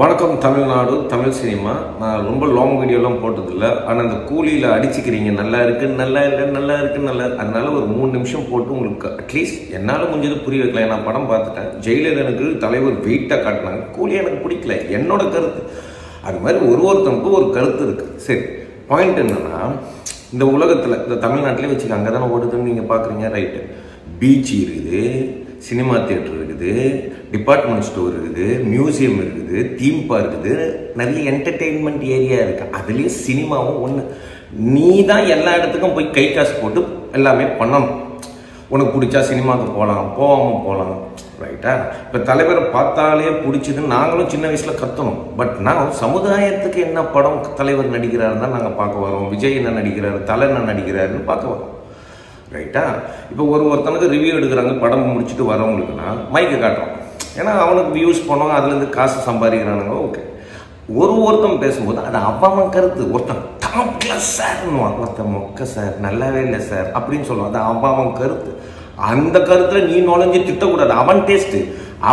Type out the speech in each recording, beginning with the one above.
வணக்கம் தமிழ்நாடு தமிழ் சினிமா. நான் ரொம்ப லாங் வீடியோலாம் போட்டதில்லை. ஆனால் அந்த கூலியில் அடிச்சுக்கிறீங்க நல்லா இருக்குது நல்லா இல்லை நல்லா இருக்குது நல்லா, அதனால ஒரு 3 நிமிஷம் போட்டு உங்களுக்கு அட்லீஸ்ட் என்னால் முடிஞ்சது புரிய வைக்கல. நான் படம் பார்த்துட்டேன். ஜெயிலர் எனக்கு தலைவர் வெயிட்டாக காட்டினாங்க. கூலி எனக்கு பிடிக்கல, என்னோட கருத்து. அது மாதிரி ஒருத்தனுக்கும் ஒரு கருத்து இருக்குது. சரி, பாயிண்ட் என்னன்னா, இந்த உலகத்தில் இந்த தமிழ்நாட்டிலே வச்சுக்க அங்கே தானே ஓடுதுன்னு நீங்கள் பார்க்குறீங்க. ரைட்டு, பீச் இருக்குது, சினிமா தியேட்டர் இருக்குது, டிபார்ட்மெண்ட் ஸ்டோர் இருக்குது, மியூசியம் இருக்குது, தீம் பார்க் இருக்குது, நிறைய என்டர்டெயின்மெண்ட் ஏரியா இருக்குது. அதுலேயும் சினிமாவும் ஒன்று. நீ தான் எல்லா இடத்துக்கும் போய் கை காசு போட்டு எல்லாமே பண்ணணும். உனக்கு பிடிச்சா சினிமாவுக்கு போகலாம், போகாமல் போகலாம். ரைட்டா? இப்போ தலைவரை பார்த்தாலே பிடிச்சதுன்னு நாங்களும் சின்ன வயசில் கற்றணும். பட் நான் சமுதாயத்துக்கு என்ன படம் தலைவர் நடிக்கிறாருன்னு தான் நாங்கள் பார்க்க வரோம். விஜய் என்ன நடிக்கிறாரு, தலை என்ன நடிக்கிறாருன்னு பார்க்க வரோம். ரைட்டா? இப்போ ஒருத்தனுக்கு ரிவ்யூ எடுக்கிறாங்க, படம் முடிச்சுட்டு வரவங்களுக்குன்னா மைக்கு காட்டுறோம். ஏன்னா அவனுக்கு வியூஸ் பண்ணோம், அதுலேருந்து காசு சம்பாதிக்கிறானுங்க. ஓகே, ஒருத்தன் பேசும்போது அது அவன் கருத்து. ஒருத்தன் டாப் கிளாஸ் சார்னுவான், ஒருத்தன் மொக்க சார், நல்லாவே இல்லை சார் அப்படின்னு சொல்லுவான். அது அவன் கருத்து. அந்த கருத்தில் நீ நுழைஞ்சு திட்டக்கூடாது. அவன் டேஸ்ட்டு.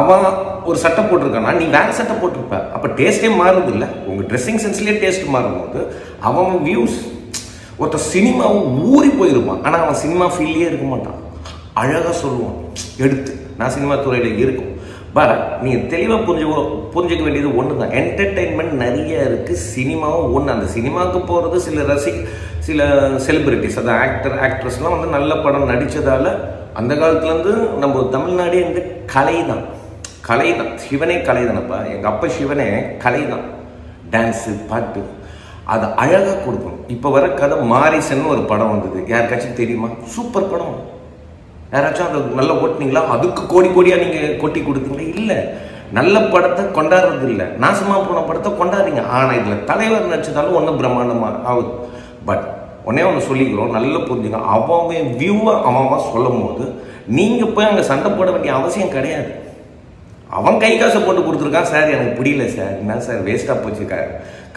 அவன் ஒரு சட்டை போட்டிருக்கானா, நீ வேற சட்டை போட்டிருப்ப. அப்போ டேஸ்ட்டே மாறுது இல்லை? உங்கள் ட்ரெஸ்ஸிங் சென்ஸ்லேயே டேஸ்ட் மாறும்போது அவன் வியூஸ். ஒருத்தர் சினிமாவை ஊறி போயிருப்பான், ஆனால் அவன் சினிமா ஃபீல்லே இருக்க மாட்டான். அழகாக சொல்லுவான் எடுத்து, நான் சினிமா துறையில் இருக்கும். பட் நீங்கள் தெளிவாக புரிஞ்சிக்க வேண்டியது ஒன்று தான். என்டர்டெயின்மெண்ட் நிறைய இருக்குது, சினிமாவும் ஒன்று. அந்த சினிமாவுக்கு போகிறது சில செலிபிரிட்டிஸ், அந்த ஆக்ட்ரஸ்லாம் வந்து நல்ல படம் நடித்ததால் அந்த காலத்துலேருந்து நம்ம தமிழ்நாடே வந்து கலை தான். சிவனே கலை தானப்பா. எங்கள் அப்பா சிவனே கலை தான். டான்ஸு, பாட்டு, அதை அழகாக கொடுக்கணும். இப்போ வர கதை மாரிசன் ஒரு படம் வந்தது, யாருக்காச்சும் தெரியுமா? சூப்பர் படம். யாராச்சும் அதை நல்லா ஓட்டினீங்களா? அதுக்கு கோடியாக நீங்கள் கொட்டி கொடுத்தீங்களா? இல்லை. நல்ல படத்தை கொண்டாடுறது இல்லை, நாசமாக போன படத்தை கொண்டாடுறீங்க. ஆனால் இதில் தலைவர் நடிச்சதாலும் ஒன்றும் பிரம்மாண்டமாக ஆகுது. பட் ஒன்னே ஒன்று சொல்லிக்கிறோம், நல்லா புரிஞ்சுங்க. அவன் வியூவை அவன் சொல்லும் போது நீங்கள் போய் அங்கே சண்டை போட வேண்டிய அவசியம் கிடையாது. அவன் கை காசை போட்டு கொடுத்துருக்கான். சார் எனக்கு பிடிக்கல சார், என்ன சார் வேஸ்ட்டாக போச்சு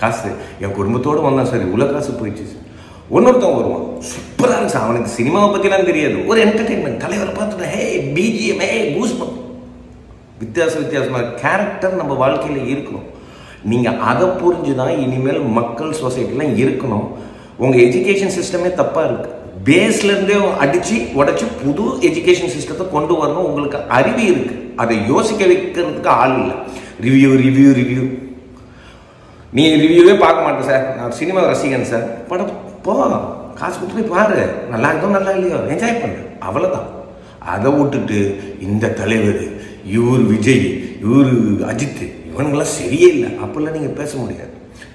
காசு, என் குடும்பத்தோடு வந்தான் சார், இவ்வளோ காசு போயிடுச்சு சார். ஒன்னொருத்தன் வருவான், சூப்பராக இருந்துச்சு, அவனுக்கு சினிமாவை பற்றிலாம் தெரியாது, ஒரு என்டர்டெயின்மெண்ட். தலைவரை பார்த்துட்டு ஹே பிஜிஎம், ஹே பூஸ்பம். வித்தியாசமாக கேரக்டர் நம்ம வாழ்க்கையில் இருக்கணும். நீங்கள் அதை புரிஞ்சு தான் இனிமேல் மக்கள் சொசைட்டிலாம் இருக்கணும். உங்கள் எஜுகேஷன் சிஸ்டமே தப்பாக இருக்குது. பேஸ்லேருந்தே அடித்து உடச்சி புது எஜுகேஷன் சிஸ்டத்தை கொண்டு வரணும். உங்களுக்கு அறிவு இருக்குது, அதை யோசிக்க வைக்கிறதுக்கு ஆள் இல்லை. ரிவ்யூ நீ ரிவ்யூவே பார்க்க மாட்டேன் சார், நான் சினிமா ரசிகன் சார். படம் போ, காசு கொடுத்து போய் பாரு, நல்லா இருக்கோ நல்லா இல்லையோ என்ஜாய் பண்ணு, அவ்வளோதான். அதை விட்டுட்டு இந்த தலைவர், இவர் விஜய், இவர் அஜித், இவனுங்கெல்லாம் சரியே இல்லை அப்படிலாம் நீங்கள் பேச முடியாது.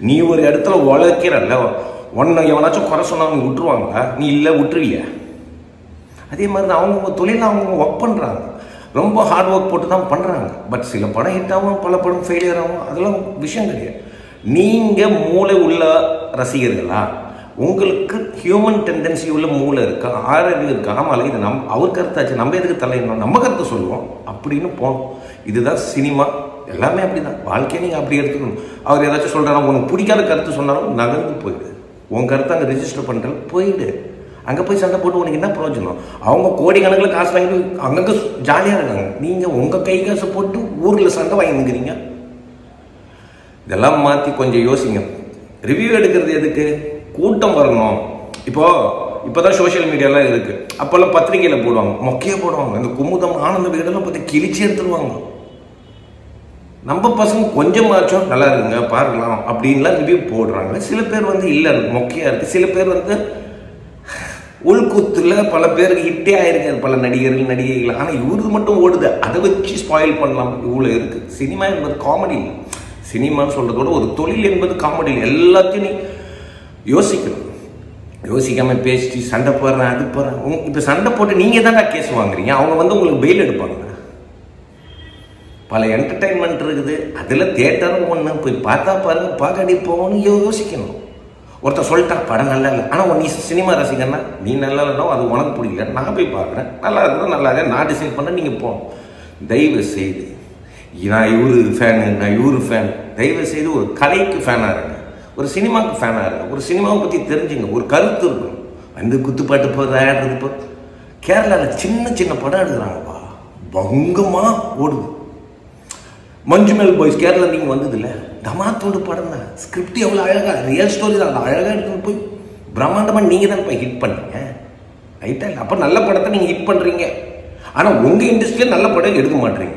நீ ஒரு இடத்துல உழைக்கிறல்ல, ஒன்றை எவனாச்சும் குறை சொன்னா அவங்க விட்டுருவாங்களா? நீ இல்லை விட்டுருவிய. அதே மாதிரி தான் அவங்க தொழிலில் அவங்க ஒர்க் பண்ணுறாங்க, ரொம்ப ஹார்ட் ஒர்க் போட்டு தான் பண்ணுறாங்க. பட் சில படம் ஹிட் ஆகும், பல படம் ஃபெயிலியர் ஆகும், அதெல்லாம் விஷயம் கிடையாது. நீங்கள் மூளை உள்ள ரசிகர்களா? உங்களுக்கு ஹியூமன் டெண்டன்சி உள்ள மூளை இருக்கா, ஆரோக்கியம் இருக்கா? ஆமாம், இது அவர் கருத்தாச்சு, நம்ம எதுக்கு தலையிடணும், நம்ம கருத்தை சொல்லுவோம் அப்படின்னு போகணும். இதுதான் சினிமா, எல்லாமே அப்படி தான். வாழ்க்கையை நீங்கள் அப்படி எடுத்துக்கணும். அவர் ஏதாச்சும் சொல்கிறாங்க, உனக்கு பிடிக்காத கருத்து சொன்னாலும் நகர்ந்து போயிடு. உன் கருத்தை அங்கே ரெஜிஸ்டர் பண்ணுறது போயிடு. அங்கே போய் சண்டை போட்டு உனக்கு என்ன பிரயோஜனம்? அவங்க கோடிக்கணக்கில் காசு வாங்கிட்டு அங்கங்கே ஜாலியாக இருக்காங்க. நீங்கள் உங்கள் கை காசை போட்டு ஊரில் சண்டை வாங்கிக்கிறீங்க. இதெல்லாம் மாற்றி கொஞ்சம் யோசிங்க. ரிவ்யூ எடுக்கிறது எதுக்கு? கூட்டம் வரணும். இப்போதான் சோஷியல் மீடியாலாம் இருக்குது. அப்போல்லாம் பத்திரிகையில் போடுவாங்க, மொக்கையாக போடுவாங்க. இந்த குமுதம், ஆனந்த வீடெல்லாம் பார்த்து கிழிச்சி எடுத்துருவாங்க. நம்ம பசங்க கொஞ்சமாச்சும் நல்லா இருக்குங்க பார்க்கலாம் அப்படின்லாம் ரிவ்யூ போடுறாங்க. சில பேர் வந்து இல்லை மொக்கையாக இருக்குது. சில பேர் வந்து உள்கூத்துல பல பேருக்கு ஹிட்டே ஆயிருக்காரு, பல நடிகைகள். ஆனால் இவருக்கு மட்டும் ஓடுது, அதை வச்சு ஸ்பாயில் பண்ணலாம். இவ்வளோ இருக்குது. சினிமா என்பது காமெடி இல்லை. சினிமான்னு சொல்கிறதோட ஒரு தொழில் என்பது காமெடி இல்லை. எல்லாத்தையும் நீ யோசிக்கணும். யோசிக்காமல் பேசிட்டு சண்டை போடுறேன், அது போடுறேன். இப்போ சண்டை போட்டு நீங்கள் தான்டா கேஸ் வாங்குறீங்க. அவங்க வந்து உங்களுக்கு பெயில் எடுப்பாங்க. பல என்டர்டெயின்மெண்ட் இருக்குது, அதில் தியேட்டரும் ஒன்று. போய் பார்த்தா பாருங்க, பார்க்காடி போகணும்னு யோசிக்கணும். ஒருத்தர் சொல்லிட்டான் படம் நல்லா இல்லை, ஆனால் நீ சினிமா ரசிகன்னா நீ நல்லா இல்லைனா அது உனக்கு பிடிக்கல, நான் போய் பார்க்குறேன், நல்லா இருந்தால் நல்லா இல்லை, நான் டிசைட் பண்ண நீங்கள் போகணும். தயவு செய்து நான் இவரு ஃபேன், தயவு செய்து ஒரு கலைக்கு ஃபேனாக இருங்க, ஒரு சினிமாவுக்கு ஃபேனாக இருங்க. ஒரு சினிமாவை பற்றி தெரிஞ்சுங்க, ஒரு கருத்து இருக்கணும். வந்து குத்துப்பாட்டு போடுறது இப்போ கேரளாவில் சின்ன படம் எடுக்கிறாங்கப்பா, பங்கமாக ஓடுது. மஞ்சுமேல் பாய்ஸ் கேரளா நீங்கள் வந்தது இல்லை, டமாத்தோடு படம் தான், ஸ்கிரிப்ட் எவ்வளோ அழகாக, ரியல் ஸ்டோரி தான், அது அழகாக எடுத்துன்னு போய் பிரம்மாண்டமாக நீங்கள் தான் போய் ஹிட் பண்ணீங்க, ரைட்டா இல்லை? அப்போ நல்ல படத்தை நீங்கள் ஹிட் பண்ணுறீங்க, ஆனால் உங்கள் இண்டஸ்ட்ரியில் நல்ல படம் எடுக்க மாட்டீங்க.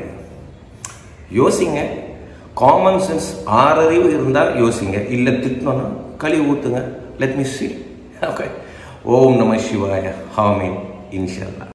யோசிங்க, காமன் சென்ஸ் ஆறறிவு இருந்தால் யோசிங்க, இல்லை திட்டணும்னா கழுவி ஊற்றுங்க. லெட் மீ சீ. ஓகே, ஓம் நம சிவாய, ஆமீன், இன்ஷா அல்லாஹ்.